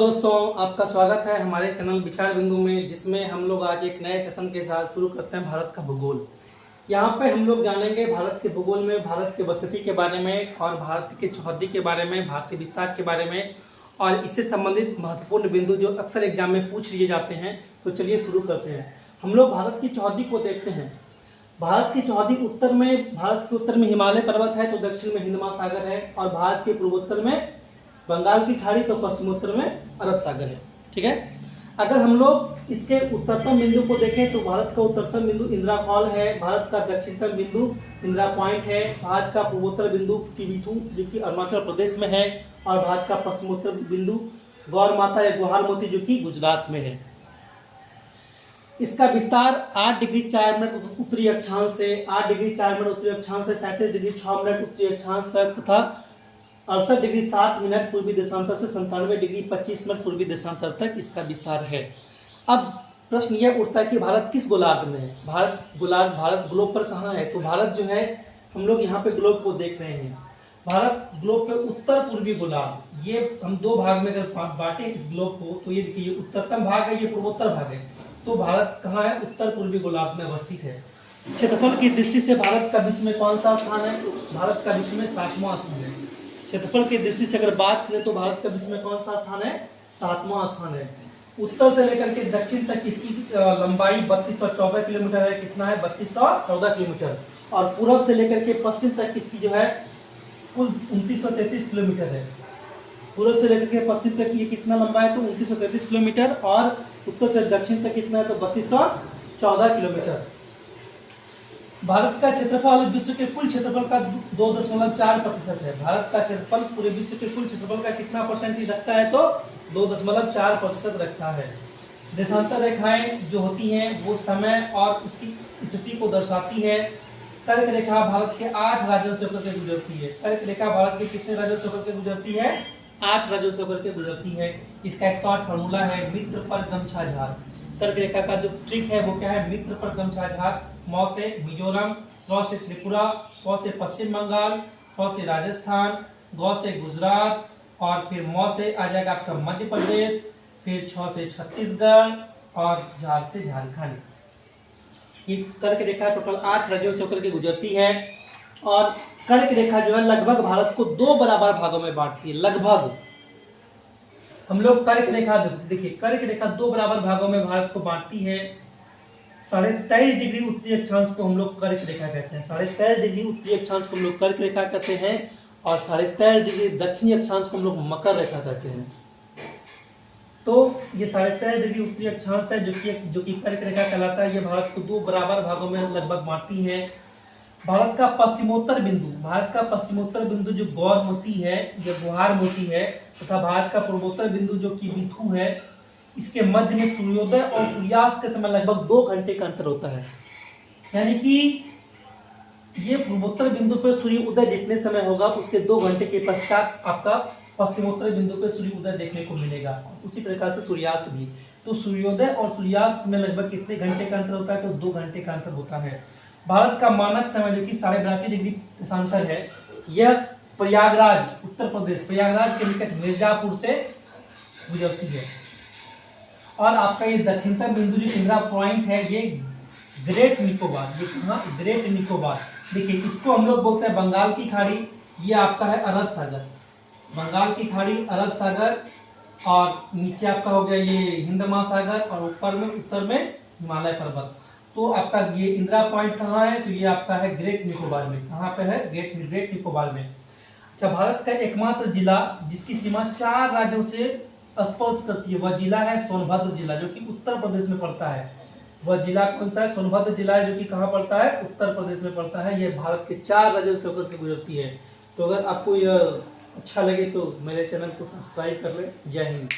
दोस्तों, आपका स्वागत है हमारे चैनल विचार बिंदु में, जिसमें हम लोग आज एक नए सेशन के साथ शुरू करते हैं भारत का भूगोल। यहाँ पे हम लोग जानेंगे भारत के भूगोल में भारत की बस्ती के बारे में और भारत की चौहद्दी के बारे में, भारत के विस्तार के बारे में और इससे संबंधित महत्वपूर्ण बिंदु जो अक्सर एग्जाम में पूछ लिए जाते हैं। तो चलिए शुरू करते हैं। हम लोग भारत की चौहद्दी को देखते हैं। भारत की चौहद्दी भारत के उत्तर में हिमालय पर्वत है, तो दक्षिण में हिंद महासागर है, और भारत के पूर्वोत्तर में बंगाल की खाड़ी, तो पश्चिमोत्तर में अरब सागर है। ठीक है। अगर हम लोग इसके उत्तरतम बिंदु को देखें तो भारत का उत्तरतम बिंदु इंदिरा फॉल है, भारत का दक्षिणतम बिंदु इंदिरा पॉइंट है, भारत का पूर्वोत्तर बिंदु किबिथु जो कि अरुणाचल प्रदेश में है, और भारत का पश्चिमोत्तर बिंदु गौर माता या गुहार मोती जो कि गुजरात में है। इसका विस्तार 8 डिग्री 4 मिनट उत्तरी अक्षांश से 8 डिग्री 4 मिनट उत्तरी अक्षांश से 37 डिग्री 6 मिनट उत्तरी अक्षांश तक तथा 68 डिग्री 7 मिनट पूर्वी देशांतर से 97 डिग्री 25 मिनट पूर्वी देशांतर तक इसका विस्तार है। अब प्रश्न यह उठता है कि भारत किस गोलार्ध में है। भारत ग्लोब पर कहाँ है। तो भारत जो है, हम लोग यहाँ पे ग्लोब को देख रहे हैं। भारत ग्लोब पे उत्तर पूर्वी गोलार्ध, ये हम दो भाग में अगर बांटे इस ग्लोब को, तो ये देखिए, ये उत्तरतम भाग है, ये पूर्वोत्तर भाग है। तो भारत कहाँ है, उत्तर पूर्वी गोलार्ध में अवस्थित है। क्षेत्रफल की दृष्टि से भारत का विश्व में कौन सा स्थान है। तो भारत का विश्व में 7वां स्थान है। क्षेत्रफल की दृष्टि से अगर बात करें तो भारत का विश्व में कौन सा स्थान है, 7वां स्थान है। उत्तर से लेकर के दक्षिण तक इसकी लंबाई 3214 किलोमीटर है। कितना है, 3214 किलोमीटर। और पूर्व से लेकर के पश्चिम तक इसकी जो है कुल 2933 किलोमीटर है। पूर्व से लेकर के पश्चिम तक ये कितना लंबा है, तो 2933 किलोमीटर, और उत्तर से दक्षिण तक कितना है, तो 3214 किलोमीटर। भारत का क्षेत्रफल विश्व के कुल क्षेत्रफल का 2.4% है। भारत का क्षेत्रफल पूरे विश्व के कुल क्षेत्रफल का कितना परसेंट ही रखता है, तो 2.4% रखता है। देशांतर रेखाएं जो होती हैं वो समय और उसकी स्थिति को दर्शाती है। कर्क रेखा भारत के 8 राज्यों से होकर के गुजरती है। कर्क रेखा भारत के कितने राज्यों से होकर के गुजरती है, 8 राज्यों से होकर के गुजरती है। इसका एक शॉर्ट फार्मूला है, मित्र पर गमछा झार। कर्क रेखा का जो ट्रिक है वो क्या है, मित्र पर गमछा झार। म से मिजोरम, त्र से त्रिपुरा, प से पश्चिम बंगाल, फ से राजस्थान, ग से गुजरात, और फिर म से आ जाएगा आपका मध्य प्रदेश, फिर 6 से छत्तीसगढ़, और झार से झारखंड। ये कर्क रेखा टोटल 8 राज्यों से होकर के गुजरती है। और कर्क रेखा जो है लगभग भारत को 2 बराबर भागों में बांटती है। लगभग हम लोग कर्क रेखा देखिए, कर्क रेखा 2 बराबर भागों में भारत को बांटती है। 23.5 डिग्री उत्तरी अक्षांश को हम लोग कर्क रेखा कहते हैं। 23.5 डिग्री उत्तरी अक्षांश को हम लोग कर्क रेखा कहते हैं, और 23.5 डिग्री दक्षिणी अक्षांश को हम लोग मकर रेखा कहते हैं। तो ये 23.5 डिग्री उत्तरी अक्षांश है जो कि कर्क रेखा कहलाता है। ये भारत को 2 बराबर भागों में लगभग बांटती है। भारत का पश्चिमोत्तर बिंदु जो गौर मोती है, जो गुहार मोती है, तथा भारत का पूर्वोत्तर बिंदु जो कि बिथु है, इसके मध्य में सूर्योदय और सूर्यास्त के समय लगभग 2 घंटे का अंतर होता है। यानी कि ये पूर्वोत्तर बिंदु पर सूर्य उदय जितने समय होगा उसके 2 घंटे के पश्चात आपका पश्चिमोत्तर बिंदु पर सूर्य उदय देखने को मिलेगा। उसी प्रकार से सूर्यास्त भी। तो सूर्योदय और सूर्यास्त में लगभग कितने घंटे का अंतर होता है, तो 2 घंटे का अंतर होता है। भारत का मानक समय जो कि 82.5 डिग्री देशांतर है, यह प्रयागराज उत्तर प्रदेश, प्रयागराज के निकट मिर्जापुर से गुजरती है। और आपका ये दक्षिणतम बिंदु जो इंदिरा पॉइंट है, ये ग्रेट निकोबार, ये कहाँ, ग्रेट निकोबार। देखिए, इसको हम लोग बोलते हैं बंगाल की खाड़ी, ये आपका है अरब सागर। बंगाल की खाड़ी, अरब सागर, और नीचे आपका हो गया ये हिंद महासागर, और ऊपर में उत्तर में हिमालय पर्वत। तो आपका ये इंदिरा पॉइंट कहाँ है, तो ये आपका है ग्रेट निकोबार में। कहाँ पे है, ग्रेट निकोबार में। अच्छा, भारत का एकमात्र जिला जिसकी सीमा 4 राज्यों से स्पर्श करती है, वह जिला है सोनभद्र जिला, जो कि उत्तर प्रदेश में पड़ता है। वह जिला कौन सा है, सोनभद्र जिला है, जो कि कहाँ पड़ता है, उत्तर प्रदेश में पड़ता है। यह भारत के 4 राज्यों से होकर के गुजरती है। तो अगर आपको यह अच्छा लगे तो मेरे चैनल को सब्सक्राइब कर लें। जय हिंद।